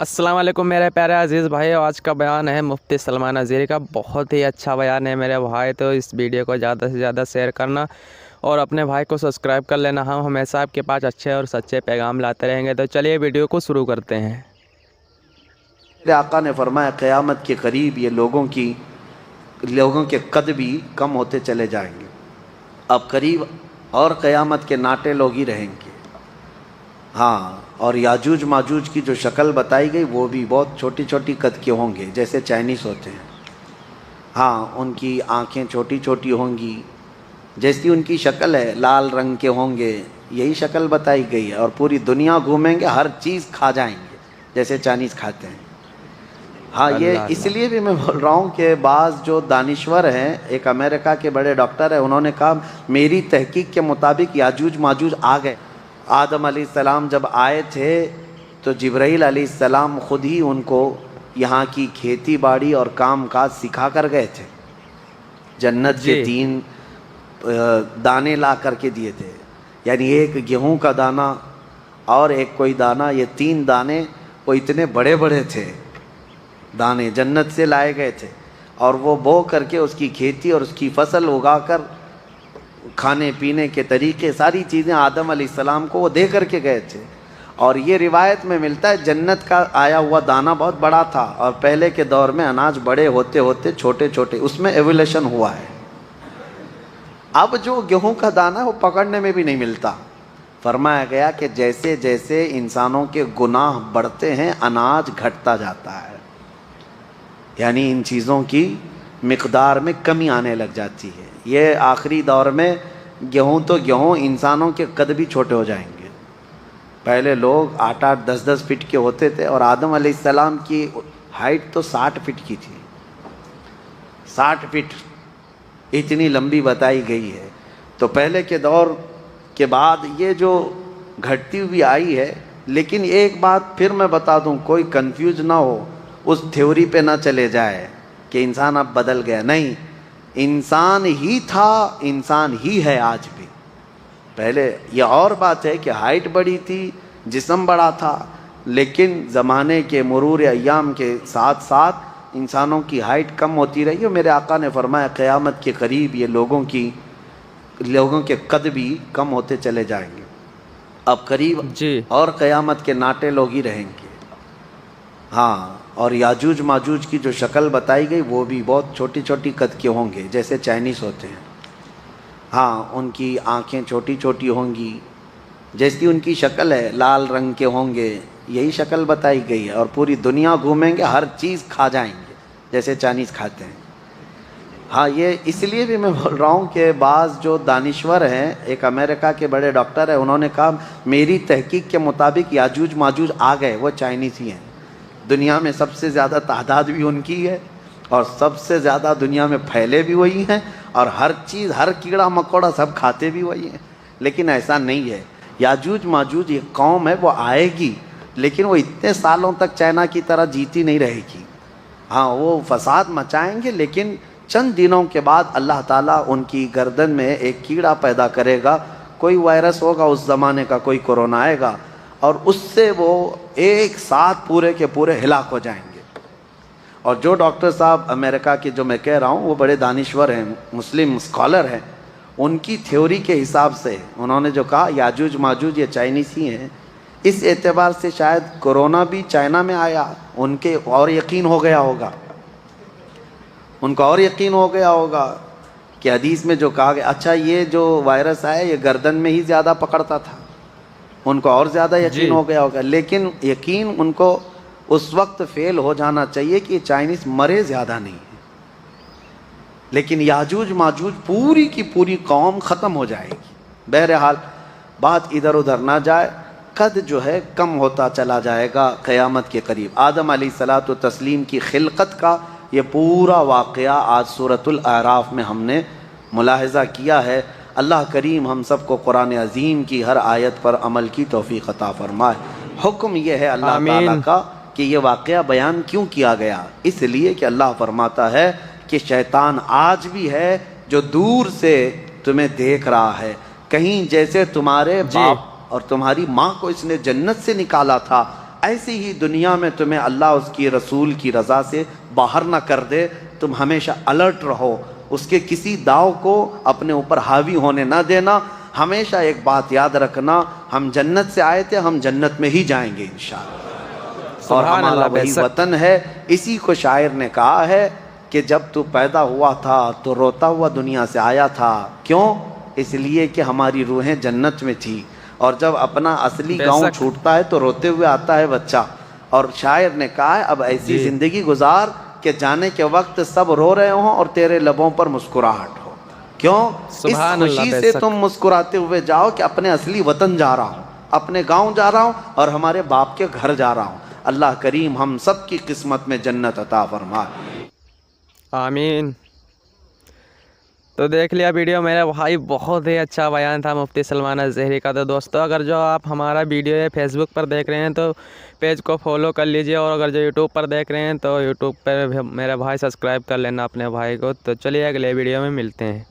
अस्सलाम वालेकुम मेरे प्यारे अजीज़ भाई। आज का बयान है मुफ्ती सलमान अज़हरी का। बहुत ही अच्छा बयान है मेरे भाई, तो इस वीडियो को ज़्यादा से ज़्यादा शेयर करना और अपने भाई को सब्सक्राइब कर लेना। हम हमेशा आपके पास अच्छे और सच्चे पैगाम लाते रहेंगे। तो चलिए वीडियो को शुरू करते हैं। मेरे आका ने फरमाया क़यामत के करीब ये लोगों के कद भी कम होते चले जाएंगे। अब करीब और क़यामत के नाटे लोग ही रहेंगे। हाँ, और याजूज माजूज की जो शक्ल बताई गई वो भी बहुत छोटी छोटी कद के होंगे, जैसे चाइनीज़ होते हैं। हाँ, उनकी आँखें छोटी छोटी होंगी, जैसी उनकी शक्ल है, लाल रंग के होंगे, यही शक्ल बताई गई है। और पूरी दुनिया घूमेंगे, हर चीज़ खा जाएंगे जैसे चाइनीज़ खाते हैं। हाँ, ये अल्लाह अल्लाह। इसलिए भी मैं बोल रहा हूँ कि बाज़ जो दानिश्वर हैं, एक अमेरिका के बड़े डॉक्टर हैं, उन्होंने कहा मेरी तहकीक के मुताबिक याजूज माजूज आ गए। आदम अलैहिस्सलाम जब आए थे तो जिब्राइल अलैहिस्सलाम खुद ही उनको यहाँ की खेती बाड़ी और काम काज सिखा कर गए थे। जन्नत के 3 दाने ला करके दिए थे, यानी एक गेहूं का दाना और एक कोई दाना, ये 3 दाने वो इतने बड़े बड़े थे, दाने जन्नत से लाए गए थे। और वो बो करके उसकी खेती और उसकी फसल उगाकर खाने पीने के तरीके, सारी चीज़ें आदम अलैहिस्सलाम को वो दे करके गए थे। और ये रिवायत में मिलता है जन्नत का आया हुआ दाना बहुत बड़ा था, और पहले के दौर में अनाज बड़े होते होते छोटे छोटे, उसमें एवोल्यूशन हुआ है। अब जो गेहूं का दाना है वो पकड़ने में भी नहीं मिलता। फरमाया गया कि जैसे जैसे इंसानों के गुनाह बढ़ते हैं अनाज घटता जाता है, यानी इन चीज़ों की मिक़दार में कमी आने लग जाती है। ये आखिरी दौर में गेहूं तो गेहूं, इंसानों के कद भी छोटे हो जाएंगे। पहले लोग 8-8, 10-10 फीट के होते थे, और आदम अलैहिस्सलाम की हाइट तो 60 फीट की थी। 60 फीट इतनी लंबी बताई गई है। तो पहले के दौर के बाद ये जो घटती हुई आई है। लेकिन एक बात फिर मैं बता दूं, कोई कंफ्यूज ना हो, उस थ्योरी पे ना चले जाए कि इंसान अब बदल गया। नहीं, इंसान ही था, इंसान ही है आज भी। पहले ये और बात है कि हाइट बड़ी थी, जिस्म बड़ा था, लेकिन ज़माने के मुरूर अय्याम के साथ साथ इंसानों की हाइट कम होती रही। और मेरे आका ने फरमाया क़यामत के करीब ये लोगों के कद भी कम होते चले जाएंगे। अब करीब जी और क़यामत के नाटे लोग ही रहेंगे। हाँ, और याजूज माजूज की जो शक्ल बताई गई वो भी बहुत छोटी छोटी कद के होंगे, जैसे चाइनीज़ होते हैं। हाँ, उनकी आँखें छोटी छोटी होंगी, जैसी उनकी शक्ल है, लाल रंग के होंगे, यही शक्ल बताई गई है। और पूरी दुनिया घूमेंगे, हर चीज़ खा जाएंगे जैसे चाइनीज़ खाते हैं। हाँ, ये इसलिए भी मैं बोल रहा हूँ कि बाज़ जो दानिश्वर हैं, एक अमेरिका के बड़े डॉक्टर हैं, उन्होंने कहा मेरी तहकीक के मुताबिक याजूज माजूज आ गए, वो चाइनीज़ ही हैं। दुनिया में सबसे ज़्यादा तादाद भी उनकी है, और सबसे ज़्यादा दुनिया में फैले भी वही हैं, और हर चीज़, हर कीड़ा मकोड़ा सब खाते भी वही हैं। लेकिन ऐसा नहीं है। याजूज माजूज ये कौम है, वो आएगी, लेकिन वो इतने सालों तक चाइना की तरह जीती नहीं रहेगी। हाँ, वो फसाद मचाएंगे, लेकिन चंद दिनों के बाद अल्लाह ताला उनकी गर्दन में एक कीड़ा पैदा करेगा। कोई वायरस होगा उस ज़माने का, कोई कोरोना आएगा, और उससे वो एक साथ पूरे के पूरे हिलाक हो जाएंगे। और जो डॉक्टर साहब अमेरिका के जो मैं कह रहा हूँ, वो बड़े दानिश्वर हैं, मुस्लिम स्कॉलर हैं, उनकी थ्योरी के हिसाब से उन्होंने जो कहा याजूज माजूज ये चाइनीज़ ही हैं, इस एतबार से शायद कोरोना भी चाइना में आया, उनके और यकीन हो गया होगा, उनको और यकीन हो गया होगा कि हदीस में जो कहा गया, अच्छा ये जो वायरस आया ये गर्दन में ही ज़्यादा पकड़ता था, उनको और ज़्यादा यकीन हो गया होगा। लेकिन यकीन उनको उस वक्त फेल हो जाना चाहिए कि चाइनीज़ मरे ज़्यादा नहीं है, लेकिन याजूज माजूज पूरी की पूरी कौम ख़त्म हो जाएगी। बहरहाल बात इधर उधर ना जाए, कद जो है कम होता चला जाएगा क़यामत के करीब। आदम अलैहिस्सलातु तस्लीम की खिलकत का ये पूरा वाक़या आज सूरतुल आराफ में हमने मुलाहिज़ा किया है। अल्लाह करीम हम सबको कुरान अज़ीम की हर आयत पर अमल की तौफ़ीक़ अता फ़रमाए। हुक्म ये है अल्लाह ताला का कि ये वाक़या बयान क्यों किया गया, इसलिए कि अल्लाह फरमाता है कि शैतान आज भी है जो दूर से तुम्हें देख रहा है, कहीं जैसे तुम्हारे बाप और तुम्हारी माँ को इसने जन्नत से निकाला था, ایسی ہی دنیا میں تمہیں اللہ اس کی رسول کی رضا سے باہر نہ کر دے، تم ہمیشہ الرٹ رہو، اس کے کسی داؤ کو اپنے اوپر حاوی ہونے نہ دینا۔ ہمیشہ ایک بات یاد رکھنا، ہم جنت سے آئے تھے، ہم جنت میں ہی جائیں گے انشاءاللہ، اور سبحان ہمارا اللہ، وہی بے شک۔ وطن ہے۔ اسی کو شاعر نے کہا ہے کہ جب تو پیدا ہوا تھا تو روتا ہوا دنیا سے آیا تھا، کیوں؟ اس لیے کہ ہماری روحیں جنت میں تھی، اور جب اپنا اصلی بے گاؤں شک۔ چھوٹتا ہے تو روتے ہوئے آتا ہے بچہ۔ اور شاعر نے کہا ہے اب ایسی جی۔ زندگی گزار کہ جانے کے وقت سب رو رہے ہوں اور تیرے لبوں پر مسکراہٹ ہو، کیوں؟ اس سبحان اللہ، خوشی بے سے شک۔ تم مسکراتے ہوئے جاؤ کہ اپنے اصلی وطن جا رہا ہوں، اپنے گاؤں جا رہا ہوں، اور ہمارے باپ کے گھر جا رہا ہوں۔ اللہ کریم ہم سب کی قسمت میں جنت عطا فرمائے۔ آمین۔ تو دیکھ لیا ویڈیو میرے بھائی، بہت ہی اچھا بیان تھا مفتی سلمان الزہری کا۔ تو دوستو اگر جو آپ ہمارا ویڈیو ہے فیس بک پر دیکھ رہے ہیں تو پیج کو فالو کر لیجئے، اور اگر جو یوٹیوب پر دیکھ رہے ہیں تو یوٹیوب پر میرے بھائی سبسکرائب کر لینا اپنے بھائی کو۔ تو چلیے اگلے ویڈیو میں ملتے ہیں۔